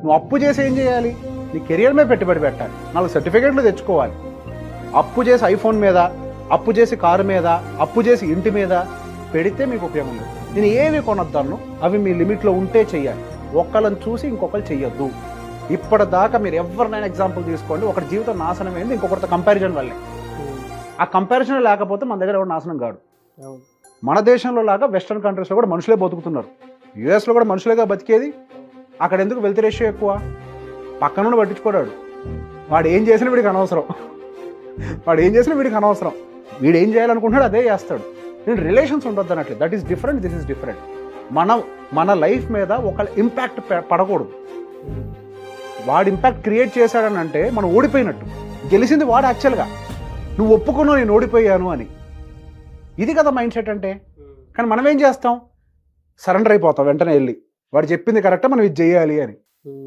నువ్వు అప్పు చేసి ఏం చేయాలి? నీ కెరియర్ మీద పెట్టుబడి పెట్టాలి, 4 సర్టిఫికేట్లు తెచ్చుకోవాలి. అప్పు చేసి ఐఫోన్ మీద, అప్పు చేసి కారు మీద, అప్పు చేసి ఇంటి మీద పెడితే మీకు ఉపయోగం లేదు. నేను ఏవి కొనొద్దాను అవి మీ లిమిట్లో ఉంటే చెయ్యాలి. ఒకళ్ళని చూసి ఇంకొకరు చెయ్యొద్దు. ఇప్పటిదాకా మీరు ఎవరినైనా ఎగ్జాంపుల్ తీసుకోండి, ఒకటి జీవితం నాశనం అయింది ఇంకొకరితో కంపారిజన్ వల్లే. ఆ కంపారిజన్ లేకపోతే మన దగ్గర ఎవరు నాశనం కాడు. మన దేశంలో లాగా వెస్ట్రన్ కంట్రీస్లో కూడా మనుషులే బతుకుతున్నారు. యూఎస్లో కూడా మనుషులేగా బతికేది. అక్కడ ఎందుకు వెల్త్ రేషియో ఎక్కువ? పక్కన పట్టించుకోడాడు. వాడు ఏం చేసినా వీడికి అనవసరం. వీడు ఏం చేయాలనుకుంటున్నాడు అదే చేస్తాడు. నేను రిలేషన్స్ ఉండొద్దు అన్నట్లేదు. That is different, this is different. మన లైఫ్ మీద ఒక ఇంపాక్ట్ పడకూడదు. వాడు ఇంపాక్ట్ క్రియేట్ చేశాడని అంటే మనం ఓడిపోయినట్టు. గెలిచింది వాడు యాక్చువల్గా. నువ్వు ఒప్పుకున్నావు నేను ఓడిపోయాను అని. ఇది కదా మైండ్ సెట్ అంటే. కానీ మనం ఏం చేస్తాం? సరెండర్ అయిపోతాం వెంటనే వెళ్ళి. వాడు చెప్పింది కరెక్టా, మనం ఇది చేయాలి అని.